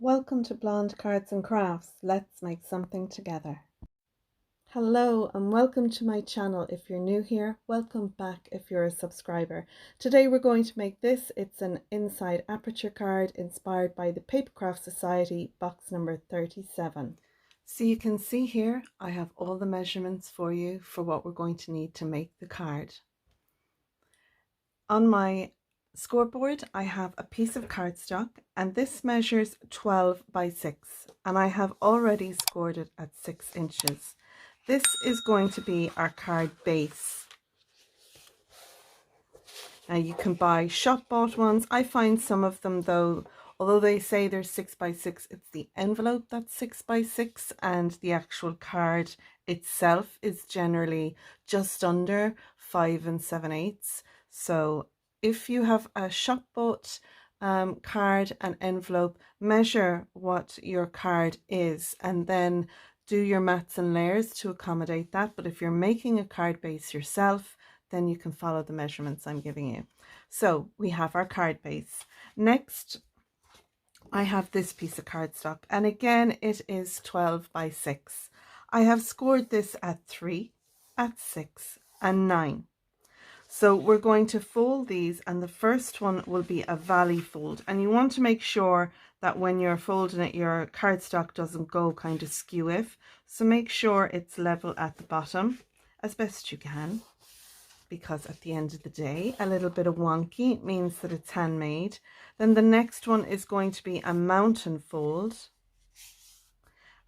Welcome to Blonde Cards and Crafts. Let's make something together. Hello and welcome to my channel. If you're new here, welcome back if you're a subscriber. Today we're going to make this. It's an inside Aperture card inspired by the Papercraft Society box number 37. So you can see here I have all the measurements for you for what we're going to need to make the card. On my scoreboard I have a piece of cardstock and this measures 12 by 6 and I have already scored it at 6 inches. This is going to be our card base. Now you can buy shop bought ones. I find some of them though, although they say they're 6 by 6, it's the envelope that's 6 by 6 and the actual card itself is generally just under 5 7/8. So if you have a shop bought card and envelope, measure what your card is and then do your mats and layers to accommodate that. But if you're making a card base yourself, then you can follow the measurements I'm giving you. So we have our card base. Next, I have this piece of cardstock and again it is 12 by 6. I have scored this at 3, at 6 and 9. So we're going to fold these and the first one will be a valley fold, and you want to make sure that when you're folding it your cardstock doesn't go kind of skew-if. So make sure it's level at the bottom as best you can, because at the end of the day a little bit of wonky means that it's handmade. Then the next one is going to be a mountain fold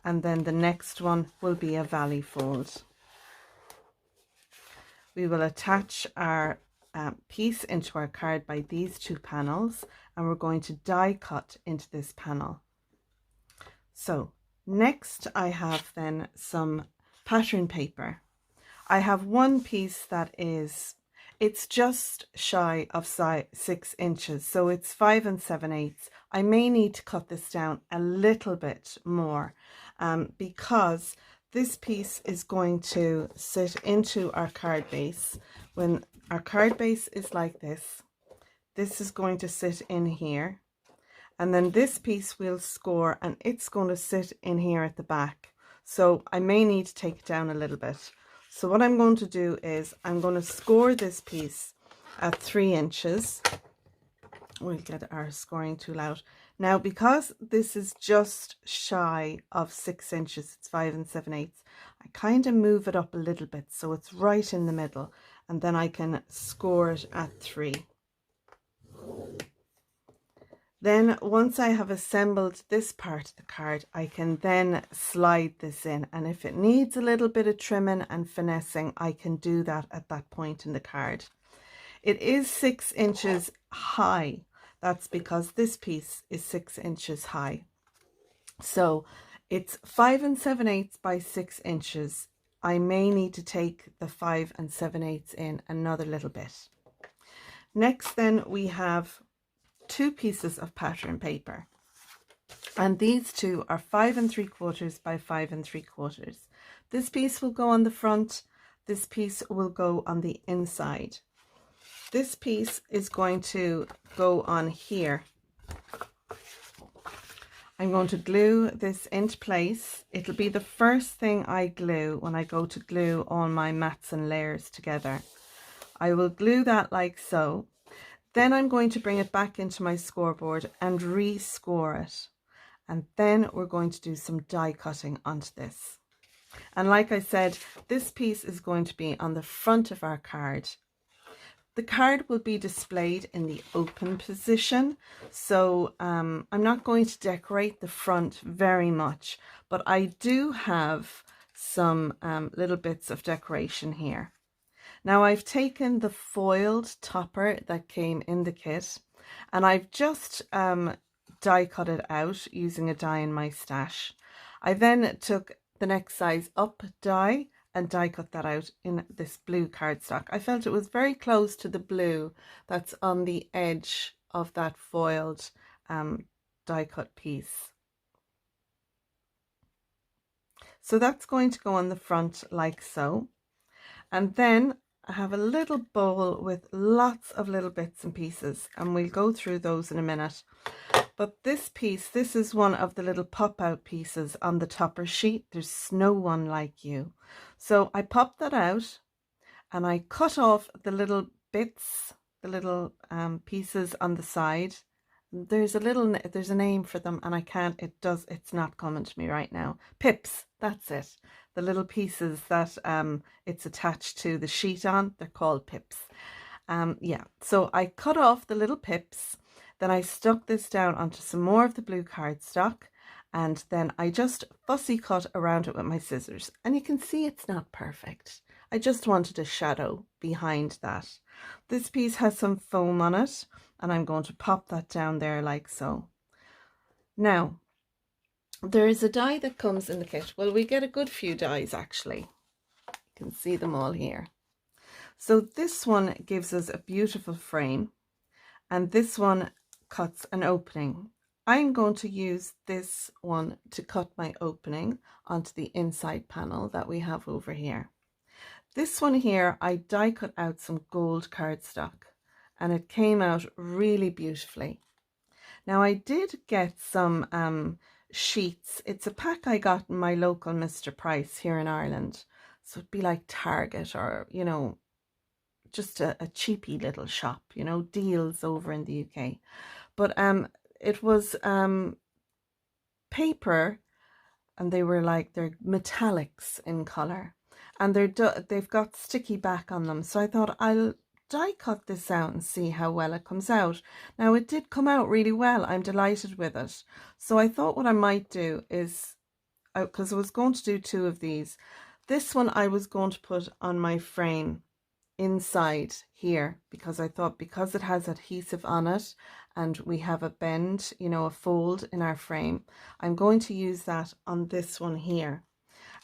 and then the next one will be a valley fold. We will attach our piece into our card by these two panels and we're going to die cut into this panel. So next I have then some pattern paper. I have one piece that it's just shy of 6 inches, so it's 5 7/8. I may need to cut this down a little bit more because this piece is going to sit into our card base. When our card base is like this, this is going to sit in here, and then this piece will score and it's going to sit in here at the back. So I may need to take it down a little bit. So what I'm going to do is I'm going to score this piece at 3 inches. We'll get our scoring tool out. Now, because this is just shy of 6 inches, it's 5 7/8, I kind of move it up a little bit so it's right in the middle, and then I can score it at 3. Then once I have assembled this part of the card, I can then slide this in, and if it needs a little bit of trimming and finessing, I can do that at that point in the card. It is 6 inches high. That's because this piece is 6 inches high. So it's 5 7/8 by 6 inches. I may need to take the 5 7/8 in another little bit. Next then we have two pieces of pattern paper, and these two are 5 3/4 by 5 3/4. This piece will go on the front, this piece will go on the inside. This piece is going to go on here. I'm going to glue this into place. It'll be the first thing I glue when I go to glue all my mats and layers together. I will glue that like so. Then I'm going to bring it back into my scoreboard and re-score it. And then we're going to do some die cutting onto this. And like I said, this piece is going to be on the front of our card. The card will be displayed in the open position, so I'm not going to decorate the front very much, but I do have some little bits of decoration here. Now I've taken the foiled topper that came in the kit and I've just die cut it out using a die in my stash. I then took the next size up die and die cut that out in this blue cardstock. I felt it was very close to the blue that's on the edge of that foiled die cut piece. So that's going to go on the front like so. And then I have a little bowl with lots of little bits and pieces, and we'll go through those in a minute. But this piece, this is one of the little pop-out pieces on the topper sheet. There's no one like you. So I popped that out and I cut off the little bits, the little pieces on the side. There's a name for them and it's not coming to me right now. Pips, that's it. The little pieces that it's attached to the sheet on, they're called pips. Yeah, so I cut off the little pips, then I stuck this down onto some more of the blue cardstock, and then I just fussy cut around it with my scissors. And you can see it's not perfect. I just wanted a shadow behind that. This piece has some foam on it, and I'm going to pop that down there like so. Now, there is a die that comes in the kit. Well, we get a good few dies actually. You can see them all here. So this one gives us a beautiful frame, and this one cuts an opening. I'm going to use this one to cut my opening onto the inside panel that we have over here. This one here, I die cut out some gold cardstock and it came out really beautifully. Now I did get some sheets. It's a pack I got in my local Mr. Price here in Ireland. So it'd be like Target or, you know, just a cheapy little shop, you know, deals over in the UK. But it was paper, and they're metallics in color, and they've got sticky back on them. So I thought I'll die cut this out and see how well it comes out. Now it did come out really well. I'm delighted with it. So I thought what I might do is, because I was going to do two of these, this one I was going to put on my frame inside here, because I thought because it has adhesive on it and we have a bend, you know, a fold in our frame, I'm going to use that on this one here.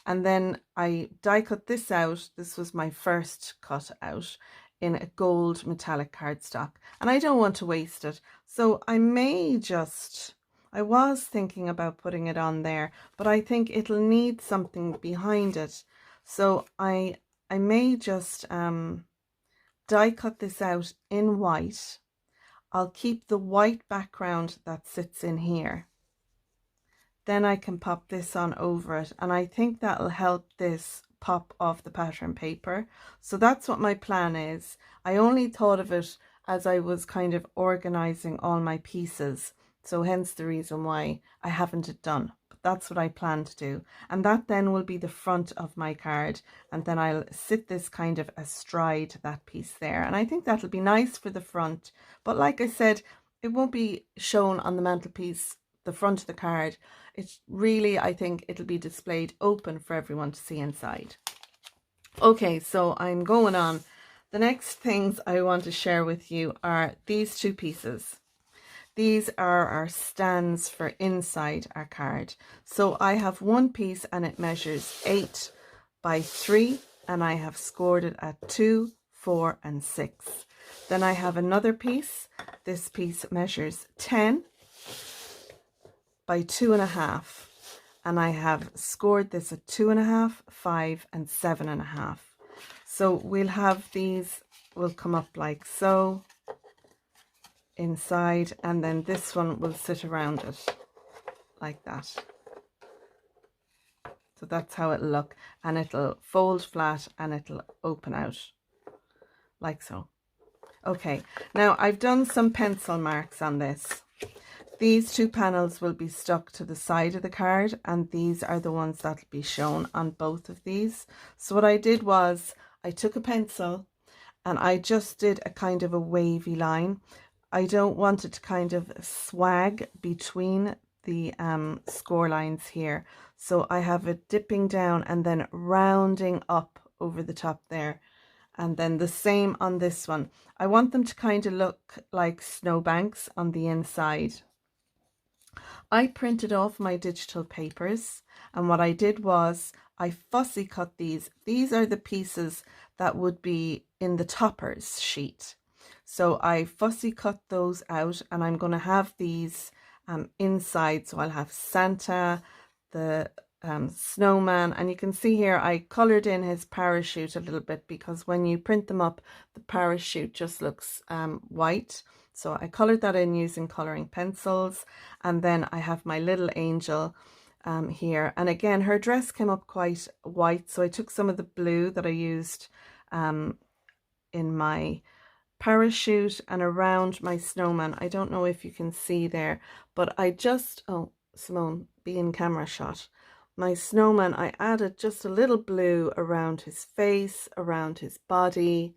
And then I die cut this out. This was my first cut out in a gold metallic cardstock, and I don't want to waste it, so I was thinking about putting it on there, but I think it'll need something behind it, so I may just die cut this out in white. I'll keep the white background that sits in here. Then I can pop this on over it, and I think that'll help this pop off the pattern paper. So that's what my plan is. I only thought of it as I was kind of organizing all my pieces, so hence the reason why I haven't it done. But that's what I plan to do, and that then will be the front of my card, and then I'll sit this kind of astride that piece there, and I think that'll be nice for the front. But like I said, it won't be shown on the mantelpiece, the front of the card. It's really, I think it'll be displayed open for everyone to see inside. Okay, so I'm going on. The next things I want to share with you are these two pieces. These are our stands for inside our card. So I have one piece and it measures 8 by 3, and I have scored it at 2, 4 and 6. Then I have another piece. This piece measures 10 by 2.5, and I have scored this at 2.5, 5 and 7.5. So we'll have these will come up like so inside, and then this one will sit around it like that. So that's how it'll look, and it'll fold flat and it'll open out like so. Okay, now I've done some pencil marks on this. These two panels will be stuck to the side of the card, and these are the ones that will be shown on both of these. So what I did was I took a pencil and I just did a kind of a wavy line. I don't want it to kind of swag between the score lines here. So I have it dipping down and then rounding up over the top there. And then the same on this one. I want them to kind of look like snowbanks on the inside. I printed off my digital papers, and what I did was I fussy cut these. These are the pieces that would be in the toppers sheet. So I fussy cut those out, and I'm going to have these inside. So I'll have Santa, the snowman, and you can see here I colored in his parachute a little bit, because when you print them up the parachute just looks white. So I colored that in using coloring pencils, and then I have my little angel here. And again, her dress came up quite white, so I took some of the blue that I used in my parachute and around my snowman. I don't know if you can see there, but I just, oh, Simone, be in camera shot. My snowman, I added just a little blue around his face, around his body,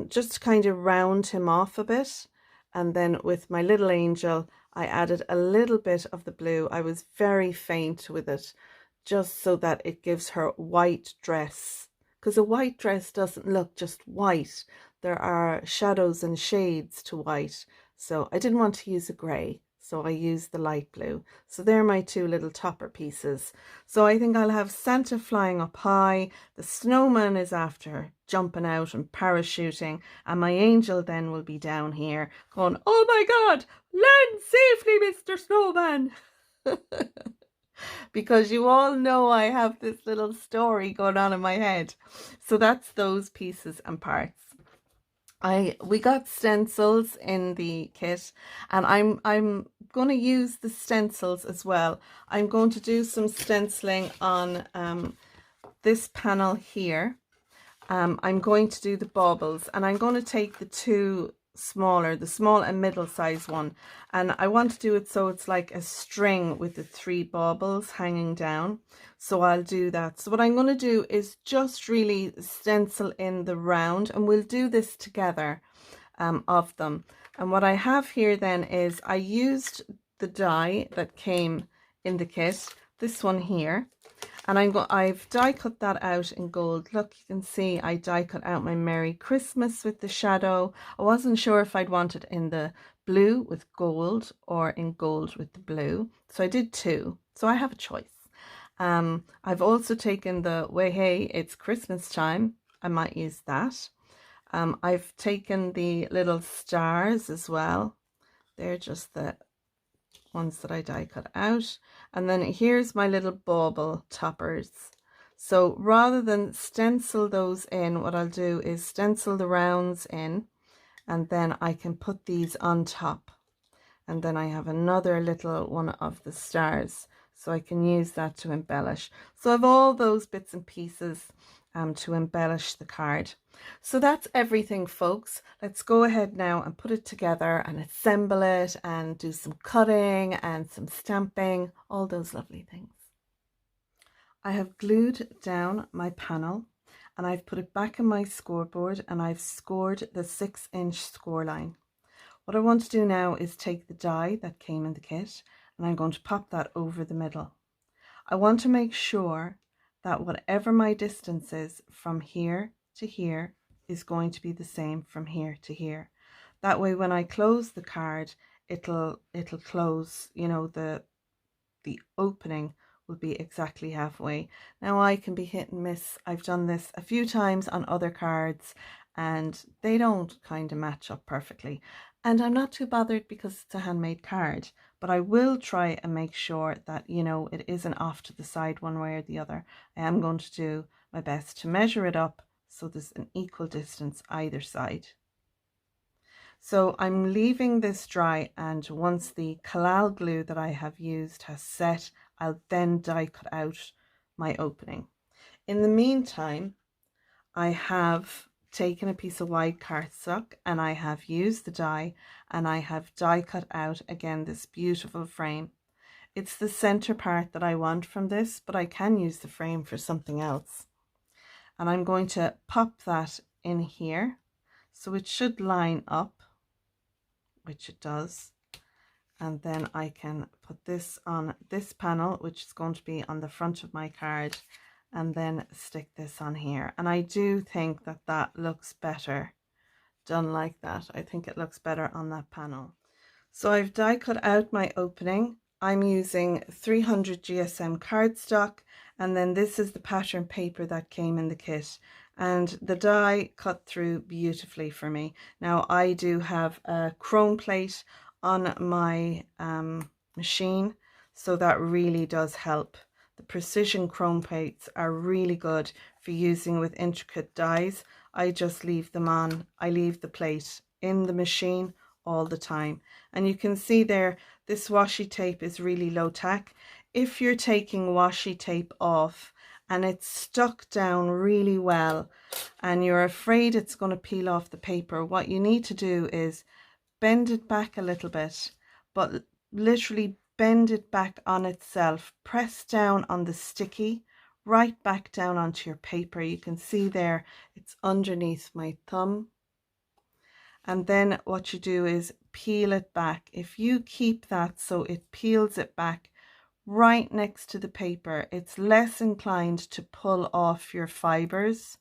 just to kind of round him off a bit. And then with my little angel, I added a little bit of the blue. I was very faint with it, just so that it gives her white dress, because a white dress doesn't look just white. There are shadows and shades to white. So I didn't want to use a grey, so I used the light blue. So they're my two little topper pieces. So I think I'll have Santa flying up high, the snowman is after jumping out and parachuting, and my angel then will be down here going, oh my God, land safely, Mr. Snowman. Because you all know I have this little story going on in my head. So that's those pieces and parts. We got stencils in the kit, and I'm going to use the stencils as well. I'm going to do some stenciling on this panel here. I'm going to do the baubles, and I'm going to take the two smaller, the small and middle size one, and I want to do it so it's like a string with the 3 baubles hanging down. So I'll do that. So what I'm going to do is just really stencil in the round, and we'll do this together of them. And what I have here then is I used the die that came in the kit, this one here, and I've die cut that out in gold. Look, you can see I die cut out my Merry Christmas with the shadow. I wasn't sure if I'd want it in the blue with gold or in gold with the blue. So I did 2. So I have a choice. I've also taken the way, hey, it's Christmas time. I might use that. I've taken the little stars as well. They're just the ones that I die cut out. And then here's my little bauble toppers. So rather than stencil those in, what I'll do is stencil the rounds in, and then I can put these on top. And then I have another little one of the stars, so I can use that to embellish. So I have all those bits and pieces to embellish the card. So that's everything, folks. Let's go ahead now and put it together and assemble it and do some cutting and some stamping, all those lovely things. I have glued down my panel, and I've put it back in my scoreboard, and I've scored the 6-inch score line. What I want to do now is take the die that came in the kit, and I'm going to pop that over the middle. I want to make sure that whatever my distance is from here to here is going to be the same from here to here. That way when I close the card, it'll close, you know, the opening will be exactly halfway. Now I can be hit and miss. I've done this a few times on other cards and they don't kind of match up perfectly. And I'm not too bothered because it's a handmade card, but I will try and make sure that, you know, it isn't off to the side one way or the other. I am going to do my best to measure it up so there's an equal distance either side. So I'm leaving this dry, and once the collal glue that I have used has set, I'll then die cut out my opening. In the meantime, I have taken a piece of white cardstock and I have used the die, and I have die cut out again this beautiful frame. It's the center part that I want from this, but I can use the frame for something else. And I'm going to pop that in here so it should line up, which it does. And then I can put this on this panel, which is going to be on the front of my card, and then stick this on here. And I do think that that looks better done like that. I think it looks better on that panel. So I've die cut out my opening. I'm using 300 GSM cardstock, and then this is the pattern paper that came in the kit, and the die cut through beautifully for me. Now I do have a chrome plate on my machine, so that really does help. The precision chrome plates are really good for using with intricate dies. I just leave them on. I leave the plate in the machine all the time. And you can see there, this washi tape is really low tack. If you're taking washi tape off and it's stuck down really well and you're afraid it's going to peel off the paper, what you need to do is bend it back a little bit, but literally bend it back on itself, press down on the sticky, right back down onto your paper. You can see there, it's underneath my thumb. And then what you do is peel it back. If you keep that so it peels it back right next to the paper, it's less inclined to pull off your fibers.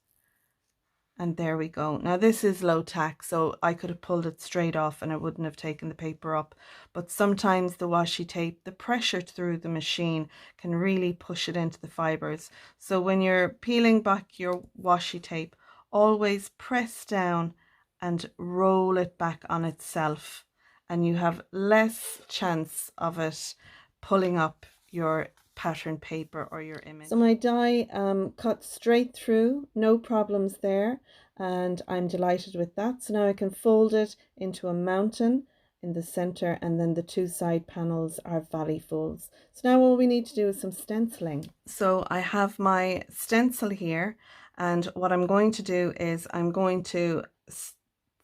And there we go. Now this is low tack, so I could have pulled it straight off and it wouldn't have taken the paper up. But sometimes the washi tape, the pressure through the machine can really push it into the fibers. So when you're peeling back your washi tape, always press down and roll it back on itself, and you have less chance of it pulling up your pattern paper or your image. So my die cut straight through, no problems there, and I'm delighted with that. So now I can fold it into a mountain in the center, and then the two side panels are valley folds. So now all we need to do is some stenciling. So I have my stencil here, and what I'm going to do is I'm going to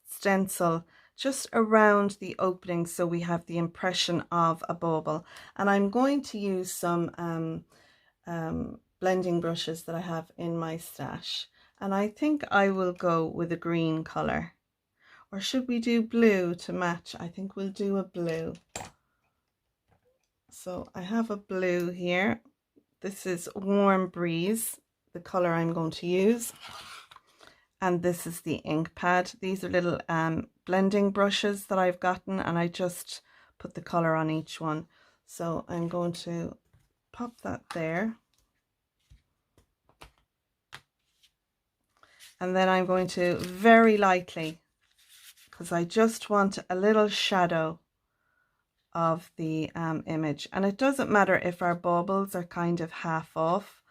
stencil just around the opening so we have the impression of a bauble. And I'm going to use some blending brushes that I have in my stash, and I think I will go with a green color. Or should we do blue to match? I think we'll do a blue. So I have a blue here. This is Warm Breeze, the color I'm going to use. And this is the ink pad. These are little blending brushes that I've gotten, and I just put the color on each one. So I'm going to pop that there. And then I'm going to very lightly, because I just want a little shadow of the image. And it doesn't matter if our baubles are kind of half off.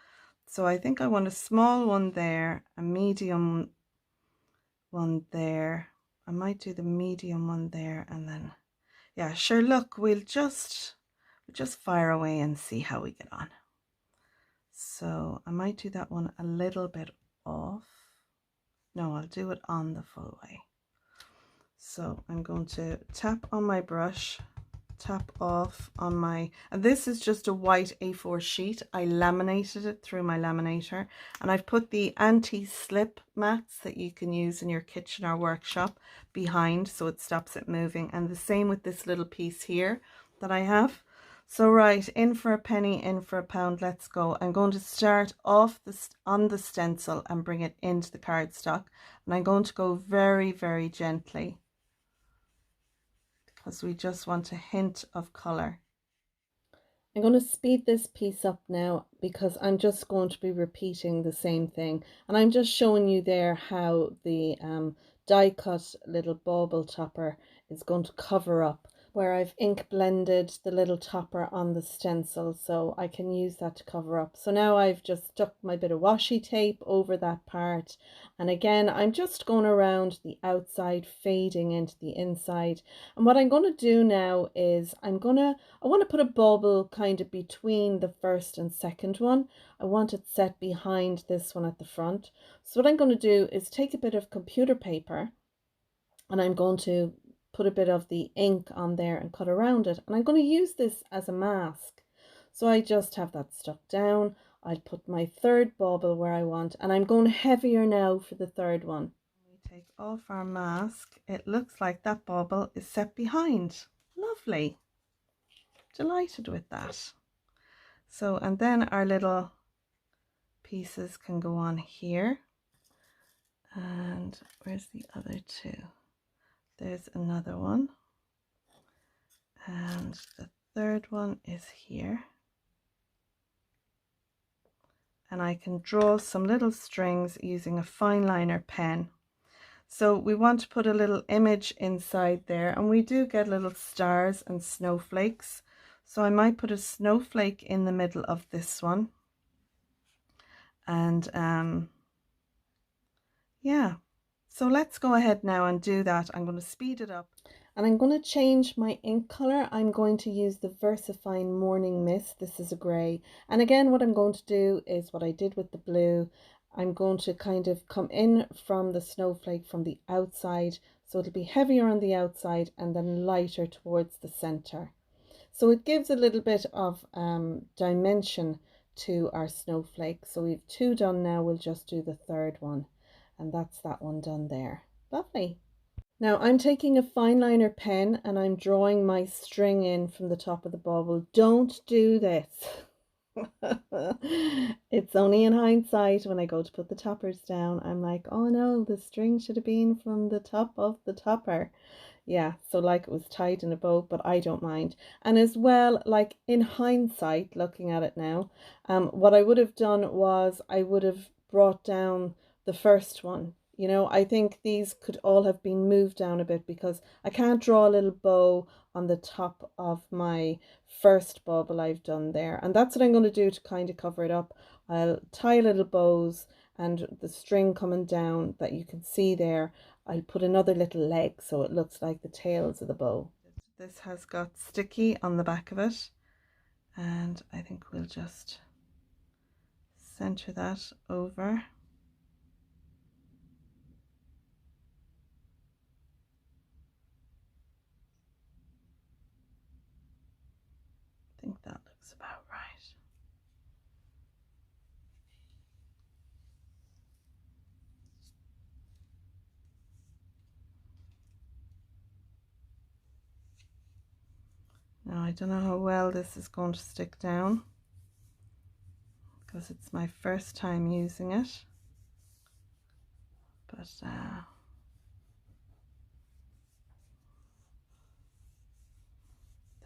So I think I want a small one there, a medium one there. I might do the medium one there, and then, yeah, sure, look, we'll just fire away and see how we get on. So I might do that one a little bit off. No, I'll do it on the full way. So I'm going to tap on my brush, tap off on my, and this is just a white A4 sheet. I laminated it through my laminator, and I've put the anti-slip mats that you can use in your kitchen or workshop behind so it stops it moving, and the same with this little piece here that I have. So right, in for a penny, in for a pound, let's go. I'm going to start off on the stencil and bring it into the cardstock, and I'm going to go very, very gently, because we just want a hint of colour. I'm going to speed this piece up now because I'm just going to be repeating the same thing, and I'm just showing you there how the die cut little bauble topper is going to cover up where I've ink blended the little topper on the stencil, so I can use that to cover up. So now I've just stuck my bit of washi tape over that part, and again I'm just going around the outside, fading into the inside. And what I'm going to do now is I want to put a bauble kind of between the first and second one. I want it set behind this one at the front. So what I'm going to do is take a bit of computer paper, and I'm going to put a bit of the ink on there and cut around it, and I'm going to use this as a mask. So I just have that stuck down. I'll put my third bauble where I want, and I'm going heavier now for the third one. We take off our mask. It looks like that bauble is set behind. Lovely. Delighted with that. So, and then our little pieces can go on here. And where's the other two? There's another one, and the third one is here, and I can draw some little strings using a fine liner pen. So we want to put a little image inside there, and we do get little stars and snowflakes, so I might put a snowflake in the middle of this one, and yeah. So let's go ahead now and do that. I'm going to speed it up. And I'm going to change my ink color. I'm going to use the VERSAFINE Morning Mist. This is a grey. And again, what I'm going to do is what I did with the blue. I'm going to kind of come in from the snowflake from the outside. So it'll be heavier on the outside and then lighter towards the center. So it gives a little bit of dimension to our snowflake. So we've 2 done now. We'll just do the 3rd one. And that's that one done there. Lovely. Now I'm taking a fine liner pen and I'm drawing my string in from the top of the bubble. Don't do this. It's only in hindsight when I go to put the toppers down. I'm like, oh no, the string should have been from the top of the topper. Yeah, so like it was tied in a bow, but I don't mind. And as well, like in hindsight, looking at it now, what I would have done was I would have brought down the first one. You know, I think these could all have been moved down a bit because I can't draw a little bow on the top of my first bubble I've done there. And that's what I'm going to do to kind of cover it up. I'll tie little bows and the string coming down that you can see there. I'll put another little leg so it looks like the tails of the bow. This has got sticky on the back of it. And I think we'll just center that over. I think that looks about right. Now I don't know how well this is going to stick down because it's my first time using it, but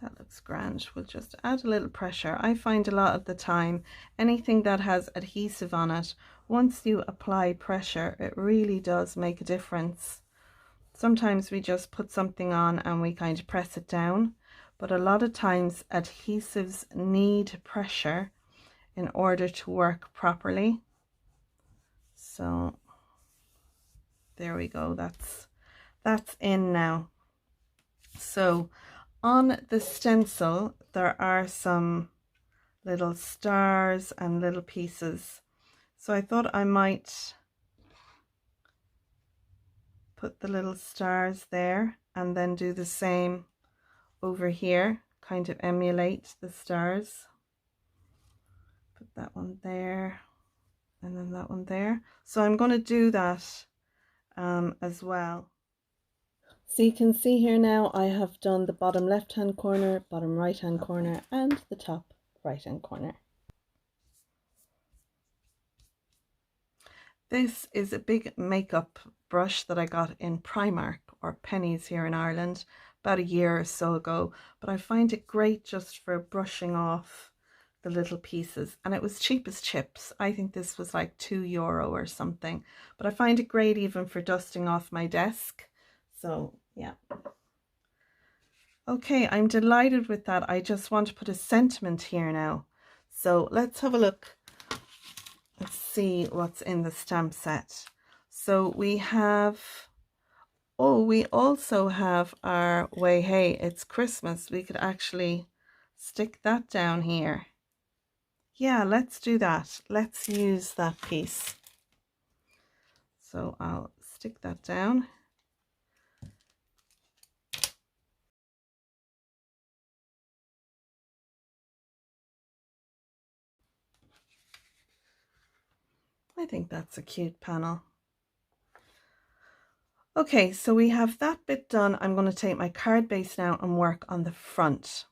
that looks grand. We'll just add a little pressure. I find a lot of the time anything that has adhesive on it, once you apply pressure, it really does make a difference. Sometimes we just put something on and we kind of press it down, but a lot of times adhesives need pressure in order to work properly. So there we go, that's in now. So on the stencil there are some little stars and little pieces, so I thought I might put the little stars there and then do the same over here, kind of emulate the stars. Put that one there and then that one there. So I'm going to do that as well. So you can see here now I have done the bottom left hand corner, bottom right hand corner and the top right hand corner. This is a big makeup brush that I got in Primark or Pennies here in Ireland about a year or so ago, but I find it great just for brushing off the little pieces, and it was cheap as chips. I think this was like €2 or something, but I find it great even for dusting off my desk. So yeah. Okay, I'm delighted with that. I just want to put a sentiment here now. So let's have a look. Let's see what's in the stamp set. So we have, oh, we also have our Way Hey, It's Christmas. We could actually stick that down here. Yeah, let's do that. Let's use that piece. So I'll stick that down. I think that's a cute panel. Okay, so we have that bit done. I'm going to take my card base now and work on the front.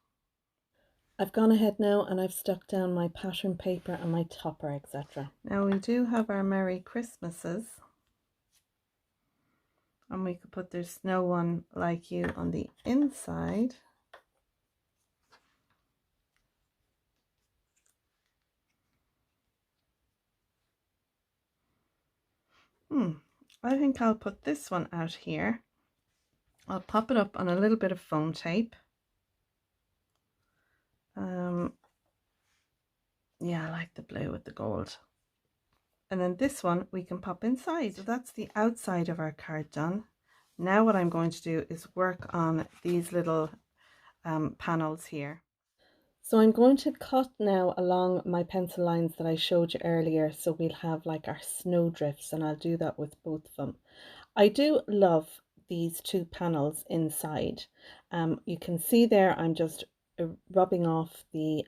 I've gone ahead now and I've stuck down my pattern paper and my topper, etc. Now we do have our Merry Christmases. And we could put There's No One Like You on the inside. I think I'll put this one out here. I'll pop it up on a little bit of foam tape. Yeah, I like the blue with the gold. And then this one we can pop inside. So that's the outside of our card done. Now what I'm going to do is work on these little panels here. So I'm going to cut now along my pencil lines that I showed you earlier, so we'll have like our snowdrifts, and I'll do that with both of them. I do love these two panels inside. You can see there I'm just rubbing off the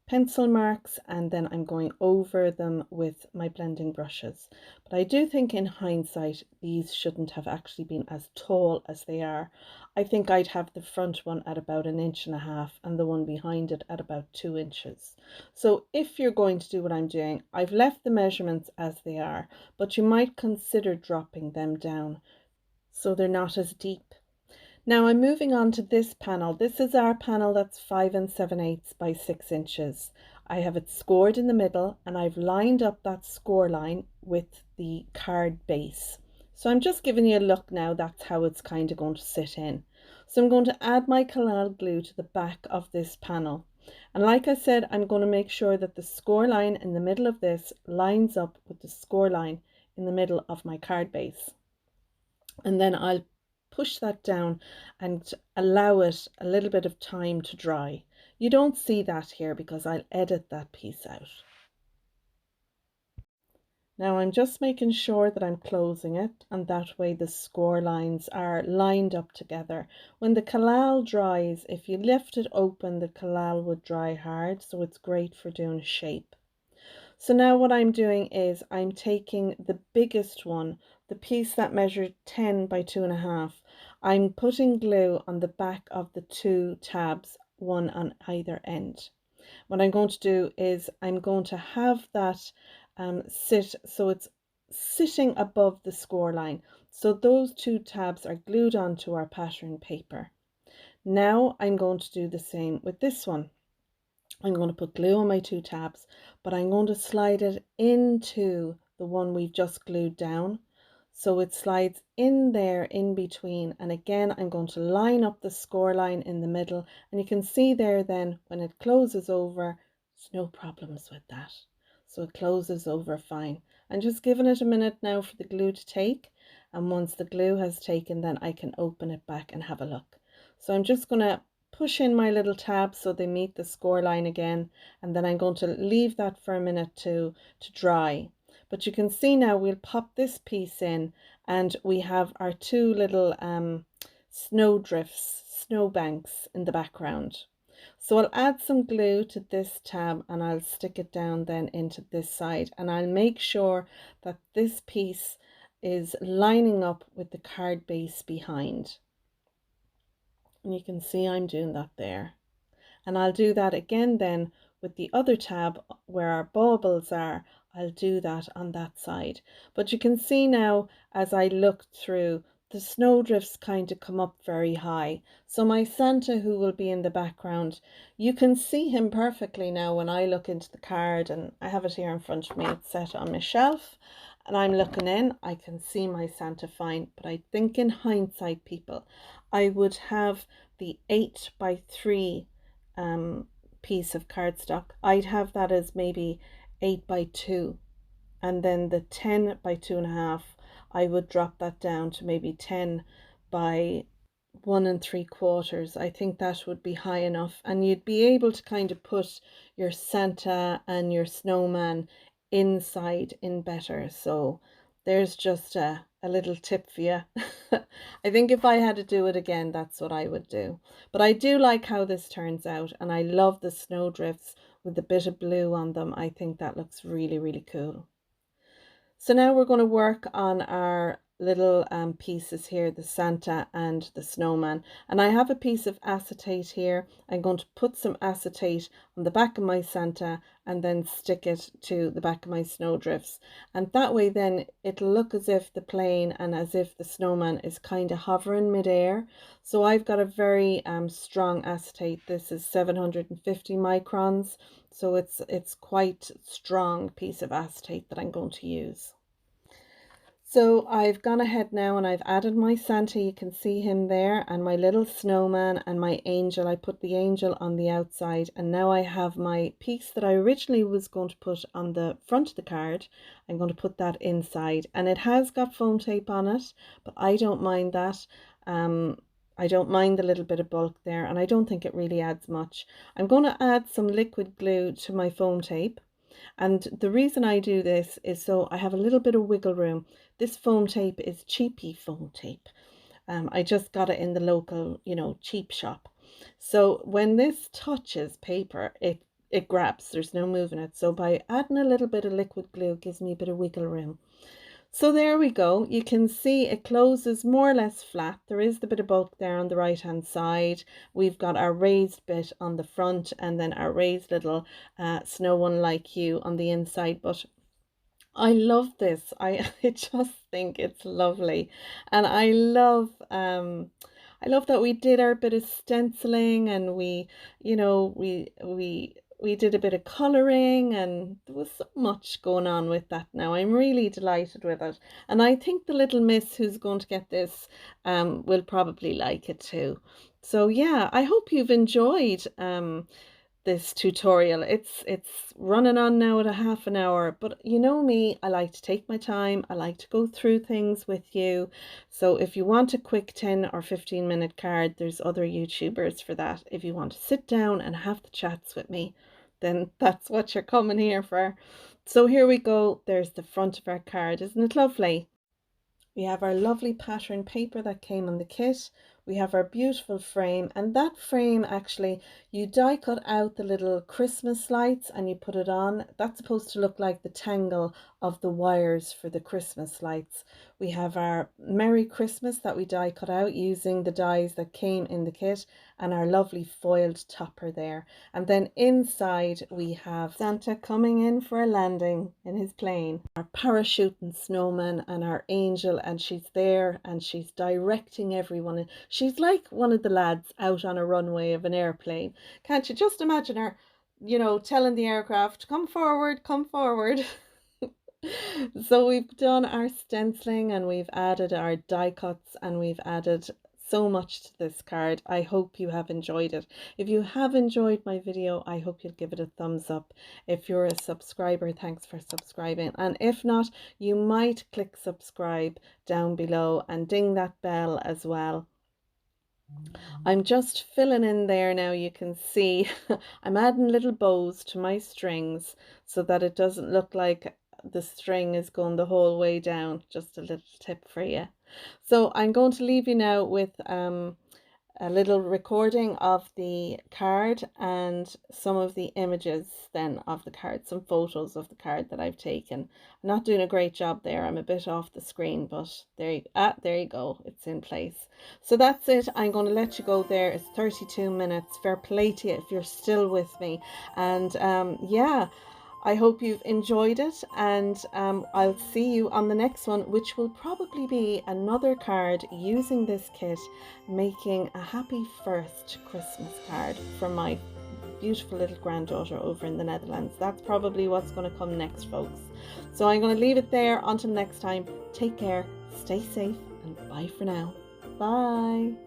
pencil marks, and then I'm going over them with my blending brushes. But I do think in hindsight these shouldn't have actually been as tall as they are. I think I'd have the front one at about 1.5 inches and the one behind it at about 2 inches. So if you're going to do what I'm doing, I've left the measurements as they are, but you might consider dropping them down so they're not as deep. Now I'm moving on to this panel. This is our panel that's 5 7/8 by 6 inches. I have it scored in the middle, and I've lined up that score line with the card base. So I'm just giving you a look now, that's how it's kind of going to sit in. So I'm going to add my collal glue to the back of this panel. And like I said, I'm going to make sure that the score line in the middle of this lines up with the score line in the middle of my card base. And then I'll push that down and allow it a little bit of time to dry. You don't see that here because I'll edit that piece out. Now I'm just making sure that I'm closing it, and that way the score lines are lined up together. When the collal dries, if you left it open, the collal would dry hard, so it's great for doing shape. So now what I'm doing is I'm taking the biggest one, the piece that measured 10 by 2.5. I'm putting glue on the back of the two tabs, one on either end. What I'm going to do is I'm going to have that sit so it's sitting above the score line. So those two tabs are glued onto our pattern paper. Now I'm going to do the same with this one. I'm going to put glue on my two tabs, but I'm going to slide it into the one we've just glued down. So it slides in there in between, and again I'm going to line up the score line in the middle, and you can see there then when it closes over, there's no problems with that. So it closes over fine. I'm just giving it a minute now for the glue to take, and once the glue has taken, then I can open it back and have a look. So I'm just going to push in my little tabs so they meet the score line again, and then I'm going to leave that for a minute to dry. But you can see now we'll pop this piece in, and we have our two little snow drifts, snow banks in the background. So I'll add some glue to this tab and I'll stick it down then into this side, and I'll make sure that this piece is lining up with the card base behind. And you can see I'm doing that there. And I'll do that again then with the other tab where our baubles are. I'll do that on that side. But you can see now as I look through, the snowdrifts kind of come up very high. So my Santa, who will be in the background, you can see him perfectly now when I look into the card, and I have it here in front of me. It's set on my shelf and I'm looking in. I can see my Santa fine, but I think in hindsight, people, I would have the 8 by 3 piece of cardstock. I'd have that as maybe 8 by 2, and then the 10 by 2.5, I would drop that down to maybe 10 by 1 3/4. I think that would be high enough, and you'd be able to kind of put your Santa and your snowman inside in better. So there's just a little tip for you. I think if I had to do it again, that's what I would do. But I do like how this turns out, and I love the snowdrifts with a bit of blue on them. I think that looks really, really cool. So now we're going to work on our little pieces here, the Santa and the snowman. And I have a piece of acetate here. I'm going to put some acetate on the back of my Santa and then stick it to the back of my snowdrifts. And that way then it'll look as if the plane and as if the snowman is kind of hovering midair. So I've got a very strong acetate. This is 750 microns. So it's quite strong piece of acetate that I'm going to use. So I've gone ahead now and I've added my Santa, you can see him there, and my little snowman and my angel. I put the angel on the outside, and now I have my piece that I originally was going to put on the front of the card. I'm going to put that inside, and it has got foam tape on it, but I don't mind that. I don't mind the little bit of bulk there, and I don't think it really adds much. I'm going to add some liquid glue to my foam tape. And the reason I do this is so I have a little bit of wiggle room. This foam tape is cheapy foam tape. I just got it in the local, cheap shop. So when this touches paper, it grabs. There's no moving it. So by adding a little bit of liquid glue, it gives me a bit of wiggle room. So there we go. You can see it closes more or less flat. There is the bit of bulk there on the right hand side. We've got our raised bit on the front, and then our raised little snow one like you on the inside. But I love this. I just think it's lovely, and I love that we did our bit of stenciling, and we did a bit of colouring, and there was so much going on with that now. I'm really delighted with it, and I think the little miss who's going to get this will probably like it too. So yeah, I hope you've enjoyed this tutorial. It's running on now at a half an hour, but you know me, I like to take my time. I like to go through things with you. So if you want a quick 10 or 15-minute card, there's other YouTubers for that. If you want to sit down and have the chats with me, then that's what you're coming here for. So here we go. There's the front of our card. Isn't it lovely? We have our lovely pattern paper that came on the kit. We have our beautiful frame, and that frame actually, you die cut out the little Christmas lights and you put it on. That's supposed to look like the tangle of the wires for the Christmas lights. We have our Merry Christmas that we die cut out using the dies that came in the kit, and our lovely foiled topper there. And then inside we have Santa coming in for a landing in his plane, our parachuting snowman and our angel, and she's there and she's directing everyone. She's like one of the lads out on a runway of an airplane. Can't you just imagine her, telling the aircraft, come forward, come forward. So we've done our stenciling, and we've added our die cuts, and we've added so much to this card. I hope you have enjoyed it. If you have enjoyed my video, I hope you'll give it a thumbs up. If you're a subscriber, thanks for subscribing. And if not, you might click subscribe down below and ding that bell as well. I'm just filling in there now. You can see I'm adding little bows to my strings so that it doesn't look like the string is going the whole way down. Just a little tip for you. So I'm going to leave you now with a little recording of the card and some of the images then of the card, some photos of the card that I've taken. I'm not doing a great job there. I'm a bit off the screen, but there you go. It's in place. So that's it. I'm going to let you go there. It's 32 minutes. Fair play to you if you're still with me. And yeah, I hope you've enjoyed it, and I'll see you on the next one, which will probably be another card using this kit, making a happy first Christmas card for my beautiful little granddaughter over in the Netherlands. That's probably what's going to come next, folks. So I'm going to leave it there. Until next time, take care, stay safe, and bye for now. Bye.